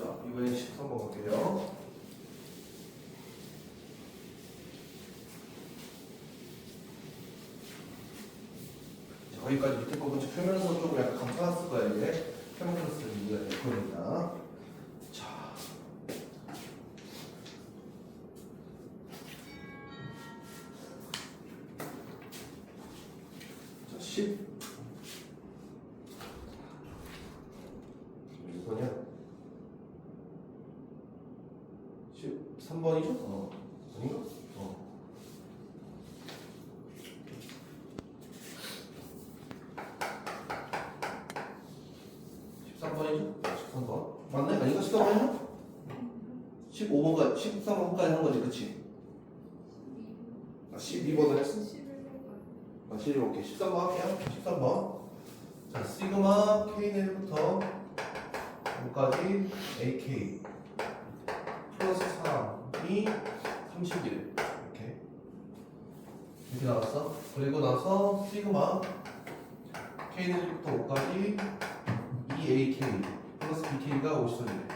자, 이번엔 13번 갈게요. 자, 여기까지 밑에 거 먼저 표면에서 조금 약간 감싸놨을 거야, 이게. 표면 클래스를 이해가 될 겁니다. 자. 자, 10. 몇 번이야? 13번이죠? 아닌가? 13번이죠? 13번. 맞네? 아닌가? 13번이야? 15번까지, 13번까지 한 거지, 그치? 12번을 했어? 11번, 오케이. 13번 할게요. 13번. 자, 시그마 K1부터 5까지 AK 플러스 3이 31 이렇게 나왔어. 그리고 나서 시그마 K1부터 5까지 2AK 플러스 BK가 53이래.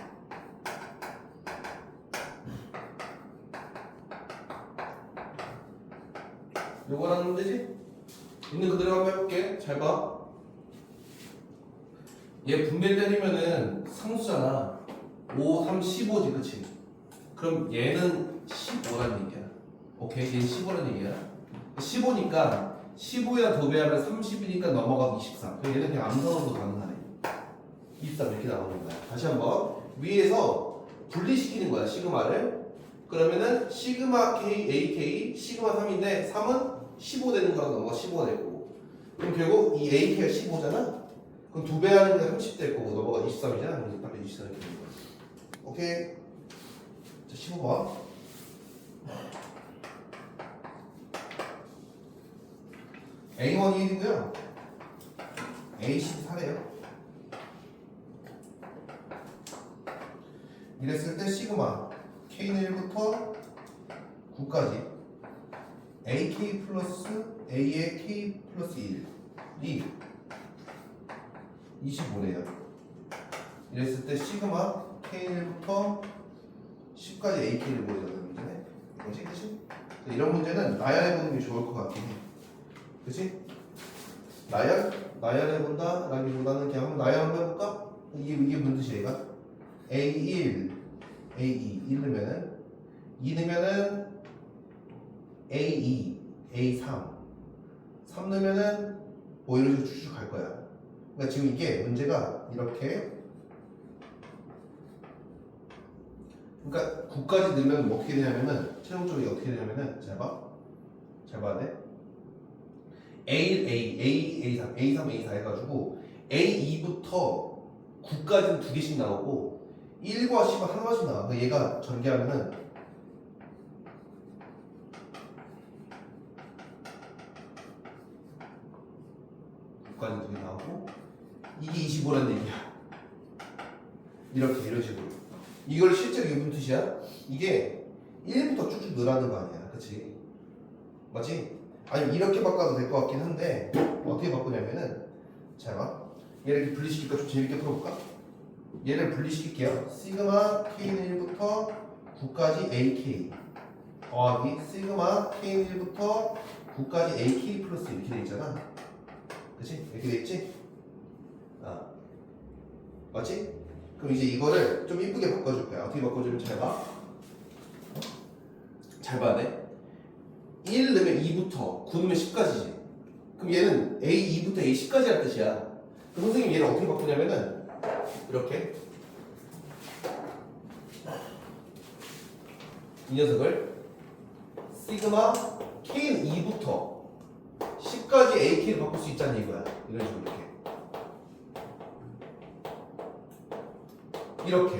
요거라는 되지? 있는 그대로 한번 해볼게. 잘 봐. 얘 분배 때리면은 상수잖아. 5, 3, 15지, 그치? 그럼 얘는 15란 얘기야. 오케이? 얘는 15란 얘기야. 15니까 15야 도배하면 30이니까 넘어가고 24. 그럼 얘는 그냥 암산으로도 가능하네. 23 이렇게 나오는 거야. 다시 한번 위에서 분리시키는 거야, 시그마를. 그러면은 시그마 K, AK, 시그마 3인데 3은 15 되는 거랑 넘어가 15가 될 거고. 그럼 결국 이 AK가 15잖아? 그럼 2배 하는 게 30 될 거고 넘어가 23이잖아? 그럼 딱 23 이렇게 되는 거야. 오케이? 자, 15번. A1이 1이고요. A10이 4래요. 이랬을 때 시그마 K는 1부터 9까지 AK 플러스 A의 K 플러스 1이 25래요. 이랬을 때 시그마 K1부터 10까지 AK를 모으자는 문제네. 그치? 그치? 이런 문제는 나열해보는 게 좋을 것 같긴 해. 그치? 나열해본다? 라기보다는 그냥 한번 나열 한번 해볼까? 이게 무슨 뜻이야, 얘가? A1, A2, 1 넣으면은 2 넣으면은 A2, A3, 3 넣으면은 뭐 이런 식으로 쭉쭉 갈 거야. 그러니까 지금 이게 문제가 이렇게, 그러니까 9까지 넣으면 뭐 어떻게 되냐면은 최종적으로 어떻게 되냐면은 잘 봐야 돼. A1, A3, A3 해가지고 A2부터 9까지는 2개씩 나오고 1과 10은 하나씩 나와. 그러니까 얘가 전개하면은 까지 2개 나오고 이게 25라는 얘기야. 이런 식으로. 이걸 실제로 이게 무슨 뜻이야? 이게 1부터 쭉쭉 늘어나는 거 아니야, 그치? 맞지? 아니 이렇게 바꿔도 될 것 같긴 한데 어떻게 바꾸냐면은 잘 봐. 얘를 이렇게 분리시킬까? 좀 재밌게 풀어볼까? 얘를 분리시킬게요. 시그마 K는 1부터 9까지 AK 더하기 시그마 K는 1부터 9까지 AK 플러스 이렇게 돼 있잖아. 그치? 이렇게 돼 있지? 맞지? 그럼 이제 이거를 좀 이쁘게 바꿔줄 거야. 어떻게 바꿔주면 잘 봐. 잘 봐야 돼. 1 넣으면 2부터 9 넣으면 10까지지. 그럼 얘는 A2부터 A10까지란 뜻이야. 그럼 선생님 얘를 어떻게 바꾸냐면은 이렇게 이 녀석을 시그마 K는 2부터 10까지 AK를 바꿀 수 있다는 이거야. 이런 식으로 이렇게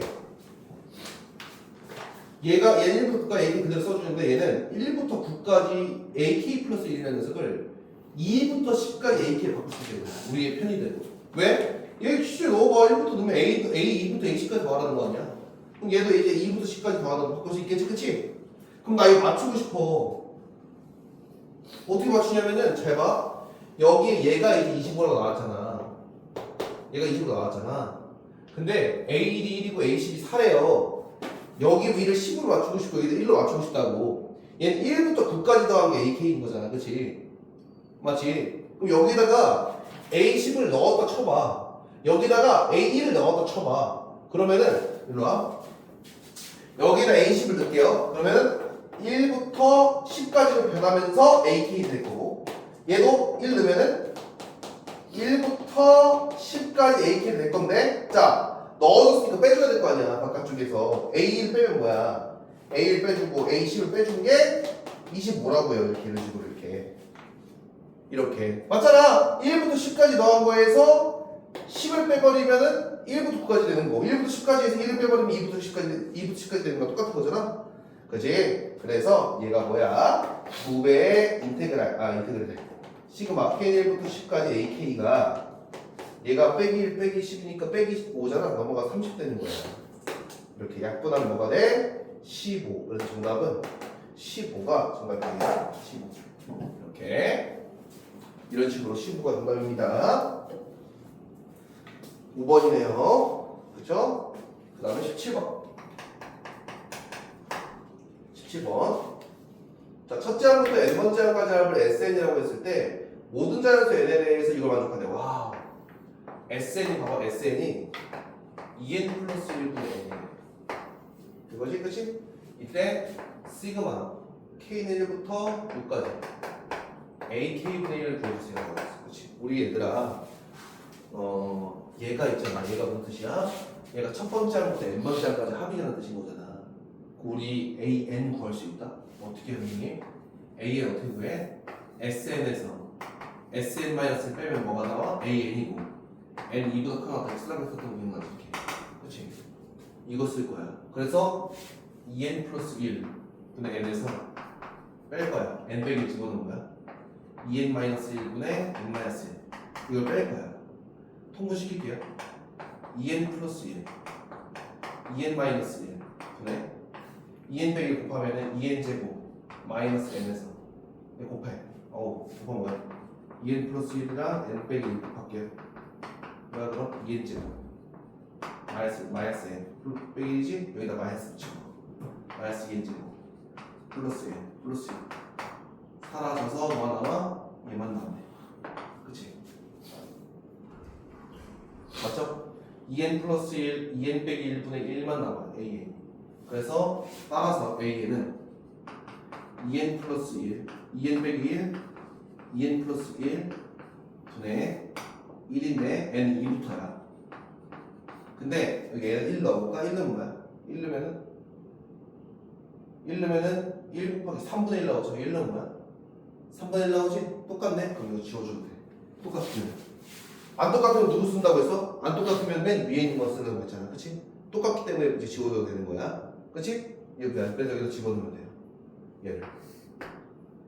얘가 1부터 AK 그대로 써주는데 얘는 1부터 9까지 AK 플러스 1이라는 녀석을 2부터 10까지 AK를 바꿀 수 있는 거야. 우리의 편의대로. 왜? 얘 진짜 넣어봐. 1부터 넣으면 A2부터 A10까지 더하라는 거 아니야? 그럼 얘도 이제 2부터 10까지 더하다 바꿀 수 있겠지, 그치? 그럼 나 이거 맞추고 싶어. 어떻게 맞추냐면은 잘 봐. 여기에 얘가 이제 25라고 나왔잖아. 얘가 25 나왔잖아. 근데 A1이 1이고 A10이 4래요. 여기 위를 10으로 맞추고 싶고 여기도 1로 맞추고 싶다고. 얘는 1부터 9까지 더한 게 AK인 거잖아. 그치? 맞지? 그럼 여기다가 A10을 넣었다 쳐봐. 여기다가 A1을 넣었다 쳐봐. 그러면은 일로 와. 여기다 A10을 넣을게요. 그러면은 1부터 10까지로 변하면서 AK 될 거고, 얘도 1 넣으면은 1부터 10까지 AK 될 건데, 자, 넣어줬으니까 빼줘야 될 거 아니야. 바깥쪽에서 A1 빼면 뭐야? A1 빼주고 A10을 빼준 게 25라고요. 이렇게 이런 식으로 이렇게 맞잖아. 1부터 10까지 넣은 거에서 10을 빼버리면은 1부터 9까지 되는 거. 1부터 10까지에서 1을 빼버리면 2부터 10까지 되는 거 똑같은 거잖아. 그지? 그래서 얘가 뭐야? 9배의 인테그랄 시그마 K1부터 10까지 AK가 얘가 빼기 1 빼기 10이니까 빼기 5잖아. 넘어가 30 되는 거야. 이렇게 약분하면 뭐가 돼? 15. 그래서 정답은 15가 정답이에요. 15. 이렇게 이런 식으로 15가 정답입니다. 5번이네요. 그렇죠? 그 다음에 17번. 17번. 자, 첫째 항부터 n번째 항까지 합을 SN이라고 했을 때 모든 자연수 n에 대해서 이걸 만족한대. 와우. SN이 봐봐. SN이 2n 플러스 1분의 n이에요. 그거지? 그치? 이때 시그마 K는 1부터 6까지 AK분의 1을 구해주세요. 그치? 우리 얘들아 얘가 있잖아. 얘가 무슨 뜻이야? 얘가 첫 번째 항부터 n번째 항까지 합이라는 뜻인 거잖아. 우리 AN 구할 수 있다? 어떻게 하니? AN 어떻게 구해? SN에서 SN-을 빼면 뭐가 나와? AN이고 N 2보다 크거나 같은 슬라브 썼던 거 있는 거지. 그치? 이거 쓸 거야. 그래서 2n 플러스 1 분의 n에서 뺄 거야. n 빼기 집어넣은 거야. 2n 마이너스 1분의 n 마이너스 1 이걸 뺄 거야. 통분시킬게요. 2n 플러스 1 2n 마이너스 1 분의 2n 빼기 곱하면은 2n 제곱 마이너스 n에서 곱해. 곱하면 뭐야? 2n 플러스 1이랑 n 빼기 1 곱할게요. 뭐야 그럼? 2n 제곱 마이너스 n 빼기지? 여기다 마이너스 붙이고 마이너스 2n 제곱 플러스 n 플러스 1 사라져서 뭐가 남아? 얘만 남네. 그치? 맞죠? 2n 플러스 1, 2n 빼기 1분의 1만 남아. AN. 그래서 따라서 AN은 2n 플러스 1, 2n 빼기 1, 2n 플러스 1 분의 1인데 n은 2부터야. 근데 여기 얘는 1 넣어볼까? 1 넣으면 뭐야? 1 넣으면은 1 곱하기 3분의 1 나오죠. 1 넣으면 뭐야? 3분의 1 나오지? 똑같네? 그럼 이거 지워주면 돼. 똑같으면. 안 똑같으면 누구 쓴다고 했어? 안 똑같으면 맨 위에 있는 거 쓰려고 했잖아. 그치? 똑같기 때문에 이제 지워줘도 되는 거야. 그치? 그래서 여기서 집어넣으면 돼요. 얘를.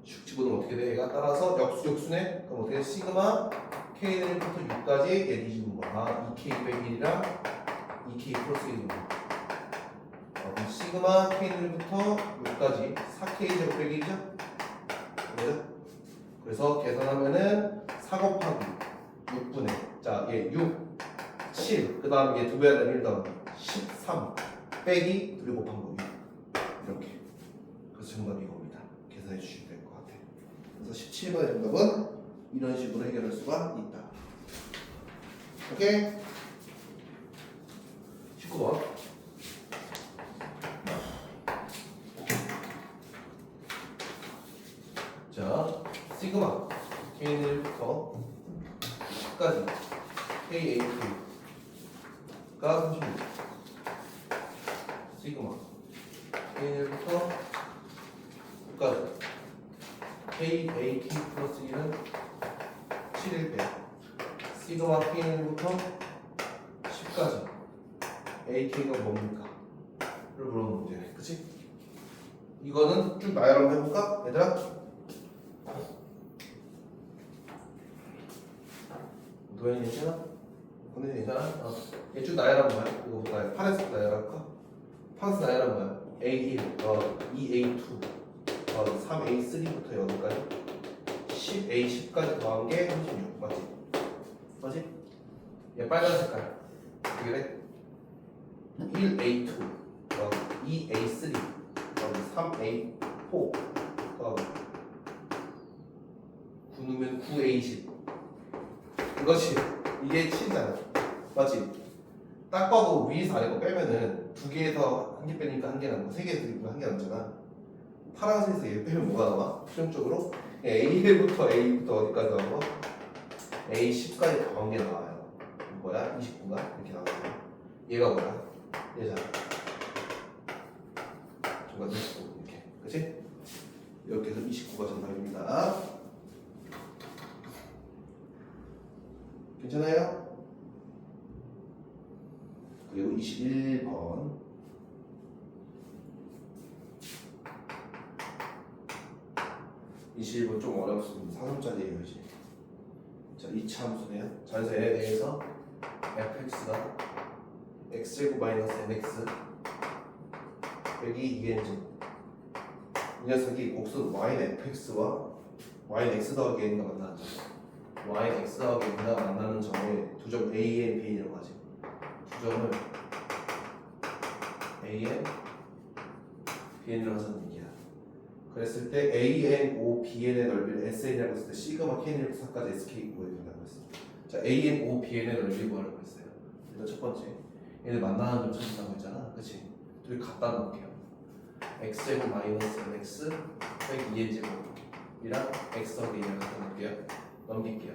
슉 집어넣으면 어떻게 돼? 얘가 따라서 역순에 그럼 어떻게 돼? 시그마 K는 1부터 6까지 얘 뒤집은 거야. 2K 빼기 1이랑 2K 플러스 1인 거야. 그럼 시그마 K는 1부터 6까지 4K 제곱 빼기 1이죠? 그래서 계산하면은 4 곱하기 6분의 자, 얘 6, 7, 그 다음에 얘 2배 하려면 1 더하기 13 빼기 2 곱한 거 6 이렇게. 그래서 정답이 이겁니다. 계산해 주시면 될 것 같아요. 그래서 17번의 정답은 이런 식으로 해결할 수가 있다. 오케이? 19번. 자, 시그마 K1부터 10까지 KAK가 36 시그마 K1부터 9까지 KAK 플러스 1은 7일 때 시그마 K1부터 10까지 AK가 뭡니까? 를 물어보는 문제네. 그치? 이거는 쭉 나열을 한번 해볼까? 얘들아? 도현이 괜찮아? 건현이 괜찮아? 얘 쭉 나열하면 뭐야? 이거 볼까요? 파란색 나열할까? 파란색 나열하면 뭐야? A1, 2A2, 3A3부터 여기까지 10A10까지 더한 게 36 맞지? 맞지? 얘 빨간 색깔 어떻게 돼? 1A2 2A3 3A4 9넣으면 9A10 이것이 이게 7이잖아 맞지? 딱 봐도 위에서 아래 거 빼면은 두 개에서 한 개 빼니까 한 개 남고 세 개에서 한 개 남잖아 파란색에서 얘 빼면 뭐가 나와? 필연적으로 A1부터 어디까지 나온 거? A10까지 더한 게 나와요 뭐야? 29가 이렇게 나와요 얘가 뭐야? 얘잖아 정답 29 이렇게 그치? 이렇게 해서 29가 정답입니다 괜찮아요? 그리고 21번 21번 좀 어렵습니다 4점짜리예요 이제 자 2차 함수네요 자연수 n에 대해서 fx가 x제곱 마이너스 nx 빼기 2n제곱 이 녀석이 곡선 y는 fx와 y는 x 더하기 n가 만나는 점 y는 x 더하기 n가 만나는 점에 두 점 a, n, b, n이라고 하지 두 점을 a, n, b, n이라고 하자는 얘기야 그랬을 때 a, n, o, b, n의 넓이를 s, n이라고 했을 때 시그마 k, n, 4까지 s, k 구해준다고 했어 자 a, n, o, b, n의 넓이 구하라고 했어요 일단 첫 번째 얘네 만나는 점 찾는다고 했잖아 그치? 둘이 갖다 놓을게요 x제곱 마이너스 nx 빼기 2n제곱이랑 x 더하기 2를 갖다 놓을게요 넘길게요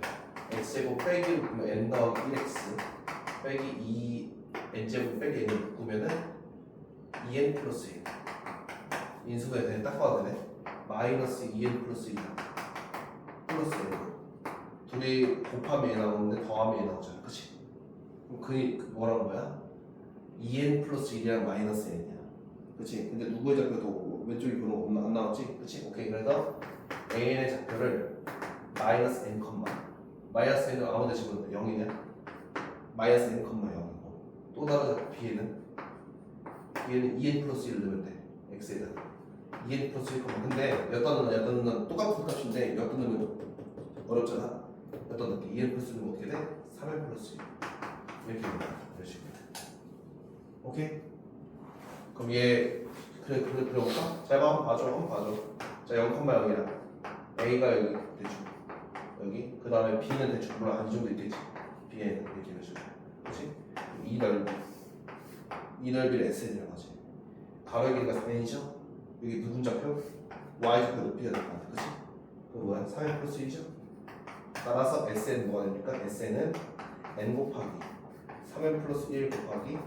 x제곱 빼기 n 더하기 1x 빼기 2n제곱 빼기 n을 묶으면은 2n 플러스 1 인수가 되네 딱 봐도 되네 마이너스 2n 플러스 1이다 플러스 1 둘이 곱하면 얘 나오는데 더하면 얘 나오잖아 그치? 그럼 그 뭐라는 거야? 2n 플러스 1이랑 마이너스 n이야 그치? 근데 누구의 좌표도 왼쪽에 그런 거 안 나왔지? 그치? 오케이 그래서 an의 좌표를 마이너스 n 컴마 마이너스 n은 아무데 집어넣으면 0이냐? 마이너스 n 컴마 0이고 또 다른 좌표 b에는 2n 플러스 1을 넣으면 돼 x에다 2n 플러스 1 컴마 근데 여기다 넣으면 똑같은 값인데 여기다 넣으면 어렵잖아 여기다 넣을게 2n 플러스 1은 어떻게 돼? 3n 플러스 1 이렇게 됩니다 이런 식으로 오케이? 그럼 얘 그려볼까? 자 이거 한번 봐줘 자 0,0이랑 A가 여기 대충 여기 그 다음에 B는 대충 물론 한 이 정도 있겠지 B에는 이렇게 해주고 그치? 이 넓이를 SN이라고 하지 가로의 길이가 4n이죠? 여기 부분 좌표 Y좌표 높이가 될 것 같아 그치? 그거 뭐야? 3n 플러스 1이죠? 따라서 SN 뭐가 됩니까? SN은 n 곱하기 3n 플러스 1 곱하기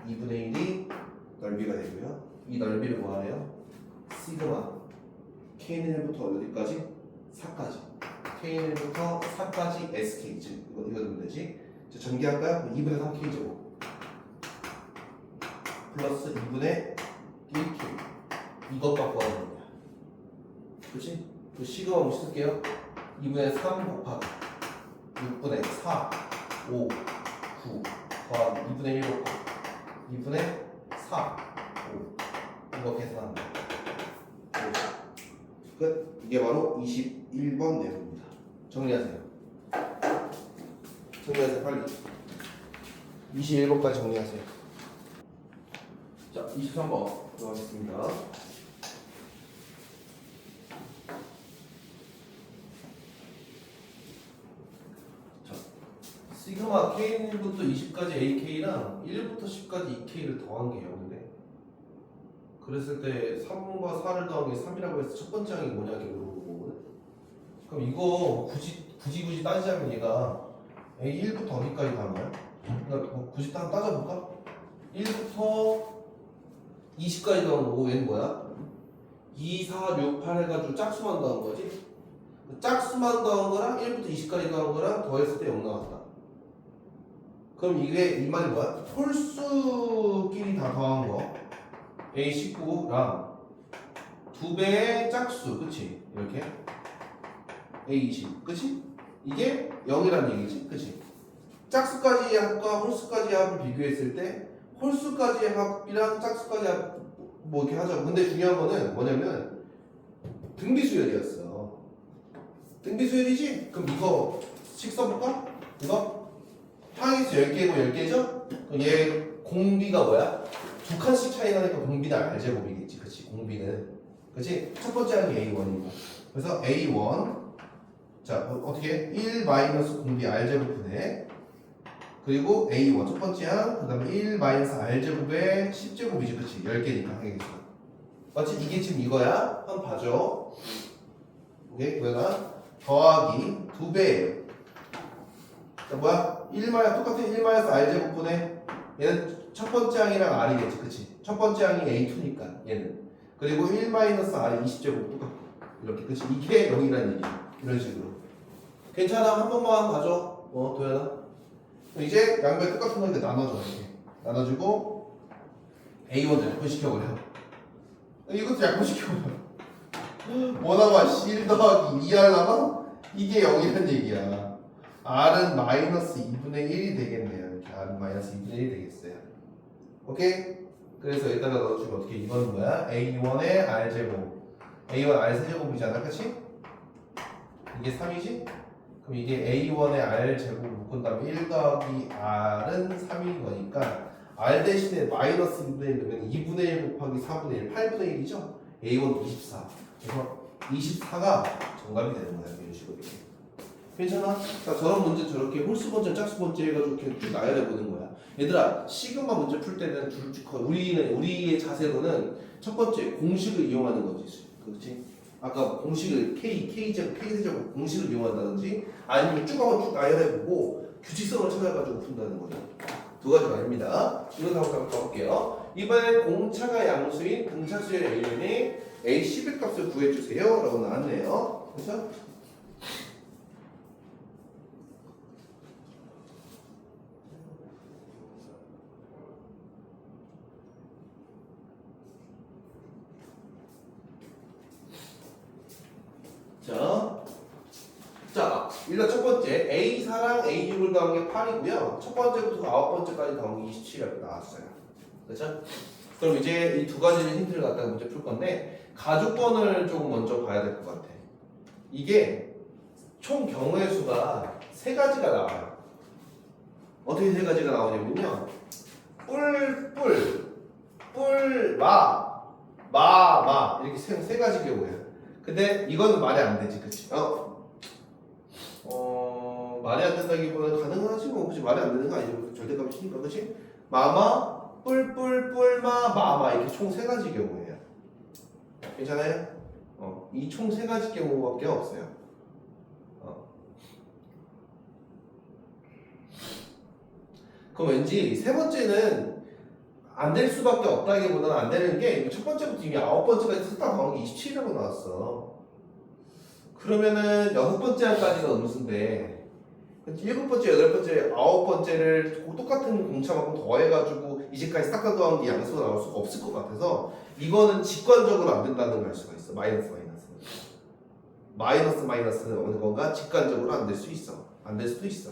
2분의 1이 넓이가 되고요. 이 넓이를 뭐하래요? 시그마 K는1부터 어디까지? 4까지 K는1부터 4까지 SK 즉 이거 넣으면 되지? 자, 전개할까요? 2분의 3K제곱 플러스 2분의 1K 이것과 구하는 겁니다. 그치? 그 시그마 뭐 쓸게요? 2분의 3 곱하기 6분의 4 5 9 더하기 2분의 1 곱하기 2분의 4 5 이거 계산합니다. 끝. 이게 바로 21번 내용입니다. 정리하세요. 빨리 21번까지 정리하세요. 자 23번 들어가겠습니다. 시그마 K1부터 20까지 AK랑 1부터 10까지 2K를 더한 게 0인데 그랬을 때 3과 4를 더한 게 3이라고 해서 첫 번째 항이 뭐냐 이렇게 물어보는 거거든. 그럼 이거 굳이 따지자면 얘가 A1부터 어디까지 더한 거야? 그러니까 뭐 굳이 한번 따져볼까? 1부터 20까지 더한 거고 얘는 뭐야? 2, 4, 6, 8 해가지고 짝수만 더한 거지? 짝수만 더한 거랑 1부터 20까지 더한 거랑 더했을 때 0 나왔다. 그럼 이게 이 말이 뭐야? 홀수끼리 다 더한 거 A19랑 2배의 짝수 그치? 이렇게 A20 그치? 이게 0이란 얘기지 그치? 짝수까지의 합과 홀수까지의 합을 비교했을 때 홀수까지의 합이랑 짝수까지의 합 뭐 이렇게 하자고. 근데 중요한 거는 뭐냐면 등비수열이었어. 등비수열이지? 그럼 이거 식 써볼까? 이거 항에서 10개고 10개죠? 그럼 얘 공비가 뭐야? 두 칸씩 차이 나니까 공비는 R제곱이겠지. 그치? 공비는. 그치? 첫 번째 항이 A1이고. 그래서 A1. 자, 어떻게? 1 마이너스 공비 R제곱분의 그리고 A1 첫 번째 항, 그 다음에 1 마이너스 R제곱의 10제곱이지. 그치? 10개니까 항이겠어. 맞지? 이게 지금 이거야? 한번 봐줘. 오케이? 그러나 더하기 2배예요. 자, 뭐야? 1 마이너스 똑같아. 1 마이너스 R제곱분의 얘는 첫 번째 항이랑 R이겠지. 그치? 첫 번째 항이 A2니까 얘는. 그리고 1 마이너스 R이 20제곱 똑같고 이렇게. 그치? 이게 0이라는 얘기야. 이런 식으로. 괜찮아? 한 번만 봐줘. 도현아. 이제 양변 똑같은 거니까 나눠줘. 이렇게. 나눠주고 A1도 약분시켜버려. 이것도 약분시켜버려. 뭐 남아? 1 더하기 2R 남아? 이게 0이란 얘기야. R은 마이너스 2분의 1이 되겠네요. 이렇게 R은 마이너스 2분의 1이 되겠어요. 오케이? 그래서 여기다가 넣어주면 어떻게? 이거는 뭐야? A1의 R제곱. A1 R 세제곱이잖아. 그치? 이게 3이지? 그럼 이게 A1의 R제곱 묶은 다음에 1 더하기 R은 3인 거니까 R 대신에 마이너스 2분의 1 넣으면 2분의 1 곱하기 4분의 1, 8분의 1이죠? A1 24. 그래서 24가 정답이 되는 거야. 이런 식으로. 괜찮아? 자, 저런 문제 저렇게 홀수 번째, 짝수 번째 해가지고 이렇게 쭉 나열해 보는 거야. 얘들아, 시그마 문제 풀 때는 우리의 자세로는 첫 번째 공식을 이용하는 거지. 그렇지? 아까 공식을 K제곱, K세제곱 공식을 이용한다든지 아니면 쭉 한번 쭉 나열해보고 규칙성을 찾아가지고 푼다는 거죠. 두 가지가 아닙니다. 이거 한번 가볼게요. 이번엔 공차가 양수인 등차수의 A분의 A11 값을 구해주세요 라고 나왔네요. 그래서 자, 일단 첫 번째 A4랑 A6을 더한 게 8이고요. 첫 번째부터 9번째까지 더한 게 27이라고 나왔어요. 그렇죠? 그럼 이제 이 두 가지를 힌트를 갖다가 문제 풀 건데 가족번을 조금 먼저 봐야 될 것 같아. 이게 총 경우의 수가 세 가지가 나와요. 어떻게 세 가지가 나오냐면요. 마 이렇게 세 가지 경우예요. 근데 이거는 말이 안 되지, 그치? 말이 안 된다기보다는 가능하지 뭐, 그치? 말이 안 되는 거 아니죠? 절대값이 치니까, 그치? 마마, 마마 이렇게 총 세 가지 경우예요. 괜찮아요? 이 총 세 가지 경우밖에 없어요. 그럼 왠지 세 번째는 안 될 수밖에 없다기보다는 안 되는 게 첫 번째부터 이미 9번째까지 싹 다 더한 게 27이라고 나왔어. 그러면은 6번째 한까지가 음수인데 7번째, 8번째, 9번째를 똑같은 공차만큼 더해가지고 이제까지 싹 다 더한 게 양수가 나올 수가 없을 것 같아서 이거는 직관적으로 안 된다는 걸 알 수가 있어. 마이너스는 어느 건가 직관적으로 안 될 수 있어. 안 될 수도 있어.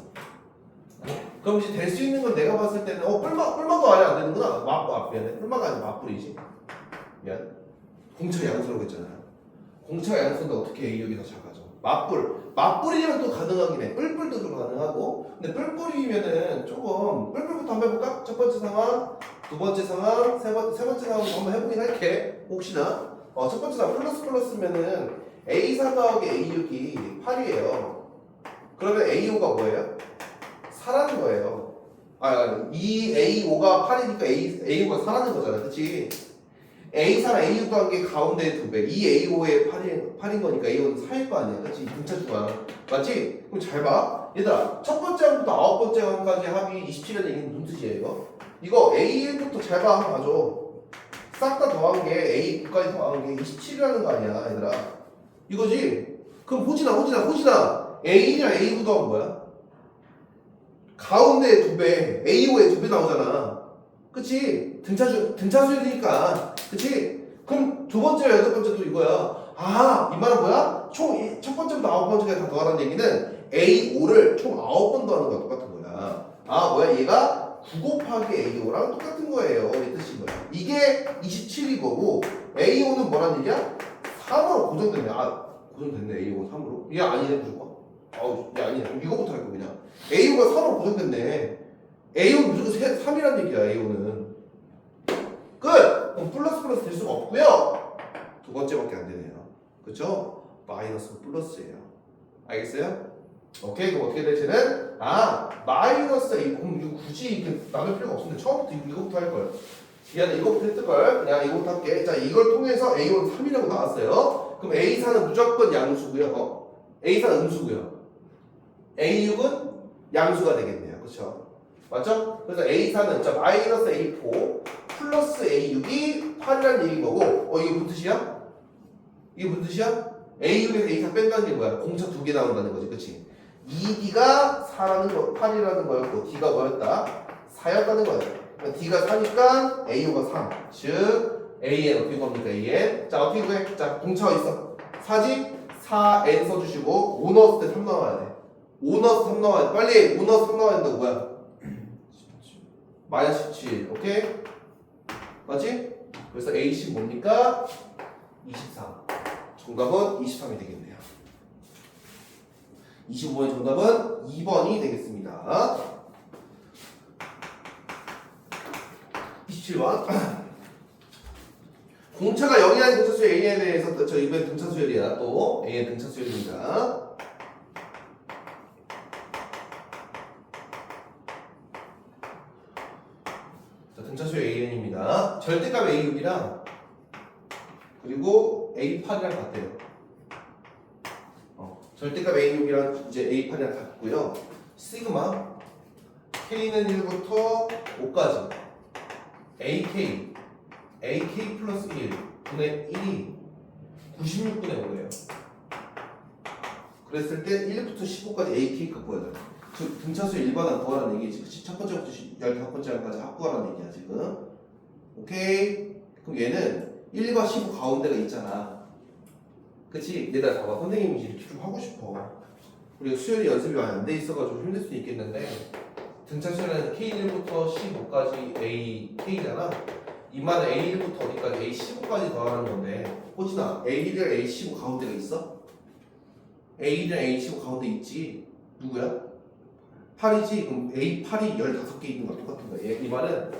그럼 이제 될 수 있는 건 내가 봤을 때는 뿔마도 아예 안 되는구나. 미안해. 뿔마가 아니라 맞뿔이지. 미안. 공차 양수라고 했잖아요. 공차 양수인데 어떻게 A역이 더 작아져? 맞뿔이면 또 가능하긴 해. 뿔뿔도 좀 가능하고. 근데 뿔뿔이면은 조금 뿔뿔부터 한번 해볼까? 첫 번째 상황, 두 번째 상황, 세 번째 상황 한번 해보긴 할게. 혹시나. 첫 번째 상황 플러스면은 A4 더하기 A6이 8이에요. 그러면 A5가 뭐예요? 4라는 거예요. 이 A5가 8이니까 A5가 4라는 거잖아. 그치? A4랑 A6 더한 게 가운데 2배. 이 A5에 8인 거니까 A5는 4일 거 아니야. 그치? 등차수가. 맞지? 그럼 잘 봐. 얘들아, 첫 번째 항부터 9번째 항까지 합이 27이라는 얘기는 무슨 뜻이에요? 이거 A1부터 잘 봐. 한번 봐줘. 싹 다 더한 게 A9까지 더한 게 27이라는 거 아니야. 얘들아. 이거지? 그럼 호진아. A1이랑 A9 더한 뭐야? 가운데 2배, A5에 2배 나오잖아. 그치? 등차수니까. 그치? 그럼 두 번째와 여덟 번째도 이거야. 이 말은 뭐야? 총 첫 번째부터 9번째까지 다 더하라는 얘기는 A5를 총 9번 더하는 거랑 똑같은 거야. 얘가 9 곱하기 A5랑 똑같은 거예요. 이 뜻인 거야. 이게 27이 거고, A5는 뭐란 얘기야? 3으로 고정됐네. 고정됐네. A5 3으로. 이게 아니네, 무조건. 아니야. 이거부터 할 거 그냥. A5가 3으로 고정됐네. A5 무조건 3이란 얘기야. A5는 끝! 그럼 플러스 될 수가 없고요. 두 번째밖에 안 되네요. 그쵸? 마이너스 플러스예요. 알겠어요? 오케이. 그럼 어떻게 되지는? 마이너스 A. 그럼 이거 굳이 이렇게 나눌 필요가 없는데 처음부터 이거부터 할 거예요. 미안해, 이거부터 했을 걸. 그냥 이거부터 할게. 자, 이걸 통해서 A1 3이라고 나왔어요. 그럼 A4는 무조건 양수고요. A4는 음수고요. A6은 양수가 되겠네요. 그렇죠? 맞죠? 그래서 A4는 자 마이너스 A4 플러스 A6이 8이라는 얘기인 거고, 이게 무슨 뜻이야? 이게 무슨 뜻이야? A6에서 A4 뺀다는 게 뭐야? 공차 2개 나온다는 거지, 그치? 2D가 4라는 거, 8이라는 거였고, D가 뭐였다? 4였다는 거야. D가 4니까 A5가 3. 즉, AN 어떻게 겁니까? AN. 자, 어떻게 구해? 자, 공차가 있어. 4지? 4N 써주시고, 5 넣었을 때 3 나와야 돼. 5 넣어서 3 나와야 돼. 빨리 5 넣어서 3 나와야 된다고 뭐야? 마이너스 17. 오케이? 맞지? 그래서 A10 뭡니까? 24. 정답은 23이 되겠네요. 25번의 정답은 2번이 되겠습니다. 27번. 공차가 0이라는 등차수 A에 대해서 저 이번엔 등차수열이야. 또 A의 등차수열입니다. 등차수열 AN입니다. 절대값 A6이랑 그리고 A8이랑 같대요. 절대값 A6이랑 이제 A8이랑 같고요. 시그마 K는 1부터 5까지 AK 플러스 1 분의 1이 96분의 5예요. 그랬을 때 1부터 15까지 AK가 구해야 돼. 즉 등차수의 일반항 구하라는 얘기지. 그치? 첫 번째부터 15번째까지 합구하라는 얘기야 지금. 오케이. 그럼 얘는 1과 15 가운데가 있잖아. 그치? 얘들아 봐봐. 선생님이 이렇게 좀 하고 싶어. 우리가 수열이 연습이 많이 안 돼 있어가지고 힘들 수도 있겠는데, 등차수열은 K1부터 15까지 AK잖아. 이만은 A1부터 어디까지 A15까지 더하는 건데, 호진아 A1이랑 A15 가운데가 있어? A1이랑 A15 가운데 있지. 누구야? 8이지. 그럼 A8이 15개 있는 거랑 똑같은 거야. 이 말은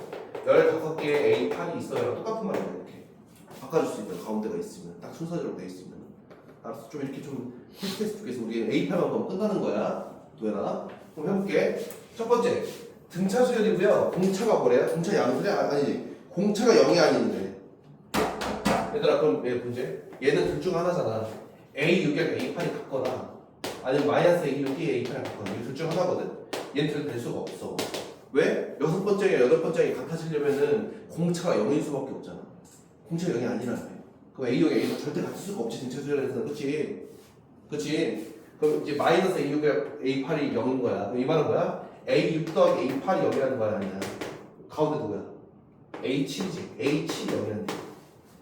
15개의 A8이 있어요. 똑같은 말이야. 이렇게 바꿔줄 수 있다. 가운데가 있으면 딱 순서대로 돼 있으면. 알았어. 좀 이렇게 좀 테스트 쪽에서 우리 A8만 가면 끝나는 거야. 도현아. 그럼 해볼게. 첫 번째 등차수열이고요. 공차가 뭐래요? 공차 양수래? 아니지. 공차가 0이 아닌데. 얘들아 그럼 얘 문제. 얘는 둘 중 하나잖아. A6이랑 A8이 같거나 아니면 마이너스 A6이 A8이랑 같거나. 이 둘 중 하나거든. 얘는 될 수가 없어. 왜? 6번째랑 8번째가 같아지려면은 공차가 0일 수밖에 없잖아. 공차가 0이 아니라며. 그럼 A6, A4 절대 같을 수가 없지. 등차수열에서는. 그치? 그치? 그럼 이제 마이너스 A6에 A8이 0인 거야. 그럼 이 말은 뭐야? A6 더하기 A8이 0이라는 거야 아니야? 가운데 누구야? A7이지. A7이 0이라는 얘기야.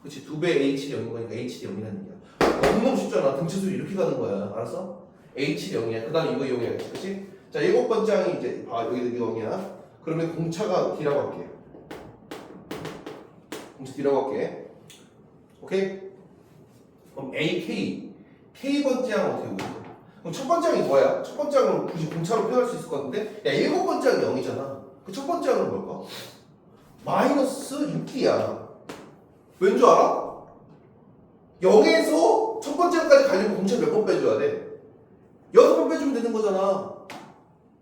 그치? 2배 A7이 0인 거니까 A7이 0이라는 얘기야. 너무 쉽잖아. 등차수열 이렇게 가는 거야. 알았어? A7이 0이야. 그 다음에 이거 0이야. 그치? 자, 7번째 항이 이제 여기도 0이야. 그러면 공차가 D라고 할게. 공차 D라고 할게. 오케이? 그럼 K번째 항은 어떻게 보여? 그럼 첫 번째 항이 뭐야? 첫 번째 항은 굳이 공차로 표현할 수 있을 것 같은데, 야, 7번째 항이 0이잖아. 그 첫 번째 항은 뭘까? 마이너스 6D야. 왠 줄 알아? 0에서 첫 번째 항까지 가려면 공차 몇 번 빼줘야 돼? 6번 빼주면 되는 거잖아.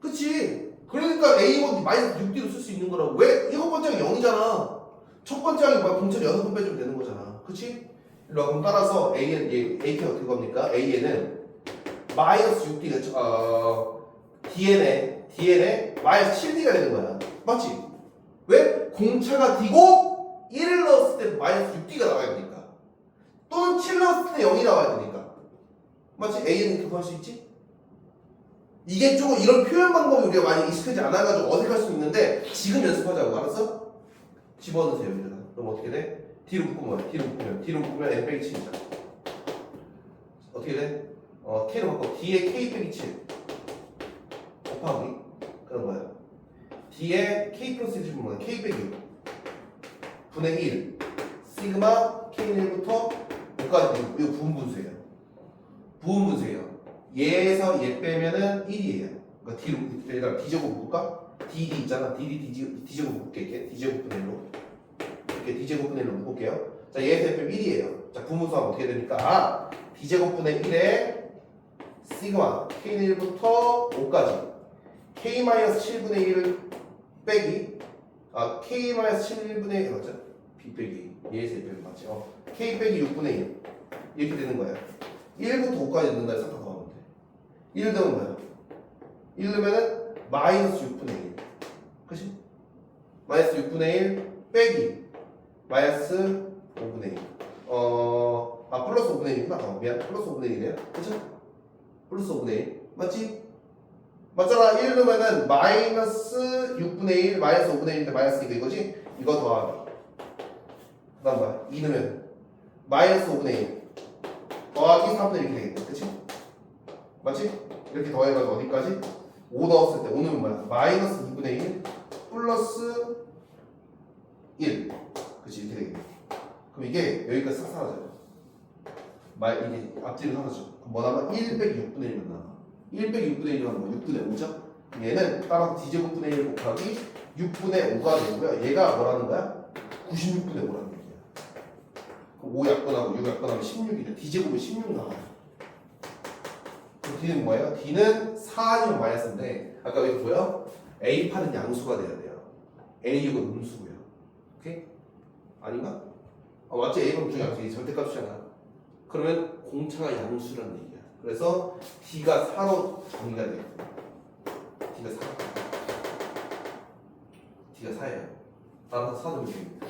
그치? 그러니까 A1 마이너스 6D로 쓸 수 있는 거라고. 왜? 7번째 항이 0이잖아. 첫 번째 항이 뭐야? 공차 6번 빼주면 되는 거잖아. 그치? 일로 와. 그럼 따라서 AK 어떻게 겁니까? AN은 마이너스 6D가 DN에 마이너스 7D가 되는 거야. 맞지? 왜? 공차가 D고 1을 넣었을 때 마이너스 6D가 나와야 되니까. 또는 7 넣었을 때 0이 나와야 되니까. 맞지? AN은 그거 할 수 있지? 이게 조금 이런 표현 방법이 우리가 많이 익숙하지 않아가지고 어색할 수 있는데 지금 연습하자고. 알았어? 집어넣으세요. 여기다가. 그럼 어떻게 돼? D로 묶으면 D로 묶으면 N 빼기 7이잖아. 어떻게 돼? K로 바꿔. D에 K 빼기 7 곱하기 그런 거야. D에 K 플러스 1 집으면 K 빼기 6 분의 1 시그마 K는 1부터 5까지. 이거 부분분수예요. 부분분수예요. 얘에서 얘 빼면은 1이에요. 그러니까 D로 D 제곱 묶을까? dd 있잖아. dd d제곱 묶을게. d제곱분의 1로 이렇게 d제곱분의 1로 묶을게요. 자, 얘에서 f 1이에요. 자, 부분수하면 어떻게 됩니까? 아, d제곱분의 1에 시그마 k는 1부터 5까지 k-7분의 1 빼기 k-7분의 1 맞죠? b 빼기 얘에서 f 맞죠? k 빼기 6분의 1 이렇게 되는 거예요. 1부터 5까지 넣는다 해서 싹 다 더하면 돼. 1 넣으면 뭐야? 1 넣으면은 마이너스 6분의 1 그치? 마이너스 6분의 1 빼기 마이너스 5분의 1 플러스 5분의 1이구나. 미안, 플러스 5분의 1이네요. 그쵸? 플러스 5분의 1 맞지? 맞잖아. 1 넣으면은 마이너스 6분의 1 마이너스 5분의 1인데 마이너스니까 이거지? 이거 더하기 그 다음 뭐야? 2 넣으면 마이너스 5분의 1 더하기 3분의 1 이렇게 되겠네. 그치? 맞지? 이렇게 더해가지고 어디까지? 5 넣었을 때 5 넣으면 뭐야? 마이너스 2분의 1 플러스 1 그치? 이렇게 되겠네. 그럼 이게 여기까지 싹 사라져요. 이게 앞뒤로 사라져. 뭐냐면 1 빼기 6분의 1만 나와. 1 빼기 6분의 1이면 뭐 6분의 5죠? 얘는 따라서 d제곱분의 1 곱하기 6분의 5가 되고요. 얘가 뭐라는 거야? 96분의 5라는 얘기야. 그럼 5 약분하고 6 약분하면 16이래. d제곱은 16 나와요. 그럼 d는 뭐예요? d는 4 아니면 마이너스인데 아까 여기 뭐야? a파는 양수가 돼야 돼요. a6은 음수고요. 오케이? 아닌가? 맞지? a가 무슨 양수지? 절대값이잖아. 그러면 공차가 양수라는 얘기야. 그래서 d가 4로 정리가 돼요. d가 4. d가 4예요. 따라서 4 넣으면 됩니다.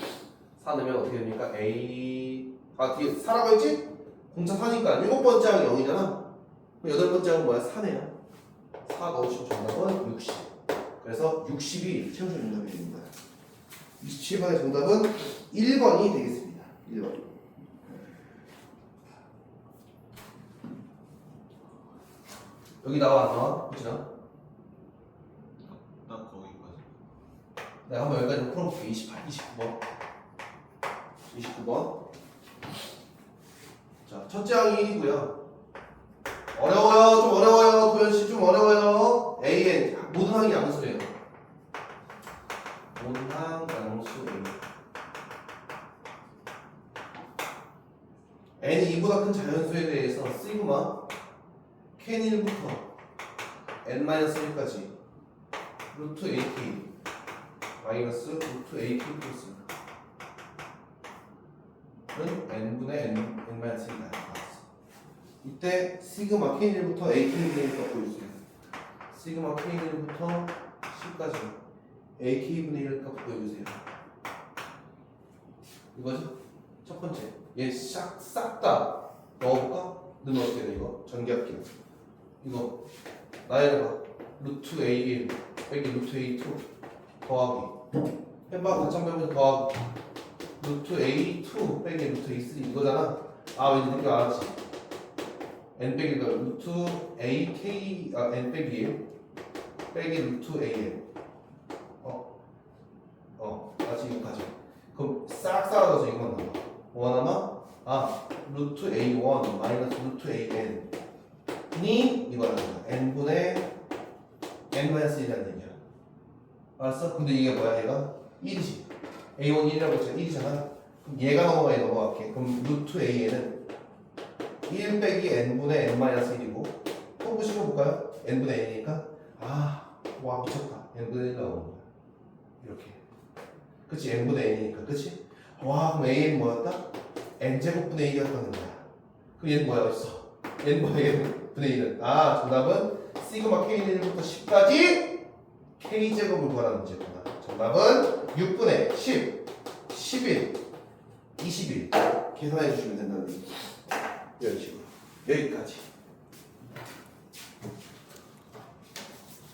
4 넣으면 어떻게 됩니까? 뒤에 4라고 했지? 공차 4니까 7번째 항이 0이잖아. 8번째 항은 뭐야? 4네요. 4 넣으시면 정답은 60. 그래서 60이 최우선 정답이 됩니다. 27번의 정답은 1번이 되겠습니다. 1번. 여기 나와 안 나와? 혹시나? 나 거기까지. 내가 한번 여기까지 풀어볼게. 29번. 29번. 자, 첫째 항이 1이고요. 어려워요. 좀 어려워요. 도현씨 좀 어려워요. AN. 모든 항이 양수예요. 모든 항 양수 A. n이 2보다 큰 자연수에 대해서 시그마 K는 1부터 n-1까지 루트 AK 마이너스 루트 AK 플러스 는 n분의 n-1이 나왔어. 이때 시그마 K는 1부터 AK분의 1을 보여주세요. 시그마 K는 1부터 10까지 AK분의 1을 보여주세요. 이거죠? 첫 번째 얘 싹 다 넣어볼까? 넣으면 어떻게 돼 이거? 전개할게요. 이거 나열해봐. 루트 A1 빼기 루트 A2 더하기 해봐. 가창배분 더하기 루트 A2 빼기 루트 A3 이거잖아. 왠지 느낌 알았지? n 빼기가 루트 AK n 빼기 1 빼기 루트 AN 다시 이거까지. 그럼 싹 사라져서 이거만 남아. 뭐가 남아? 루트 A1 마이너스 루트 AN 이 이거라는 거야. n분의 n-1이라는 얘기야. 알았어? 근데 이게 뭐야? 얘가 1이지. A1 1이라고 했잖아. 1이잖아. 그럼 얘가 넘어가 얘 넘어갈게. 그럼 루트 AN은 1 빼기 n분의 n-1이고 또 씹어볼까요? n분의 n이니까 와 미쳤다. n분의 1 나오는 거야. 이렇게. 그치? n분의 n이니까. 그치? 와 그럼 AN 뭐였다? n제곱분의 1이었다는 거야. 그럼 얘는 뭐야? 어딨어? 얘는 뭐야? 얘는 분의 1은 정답은 시그마 K는 1부터 10까지 K제곱을 구하라는 문제구나. 정답은 6분의 10, 11, 21 계산해 주시면 된다는 이런 식으로 여기까지.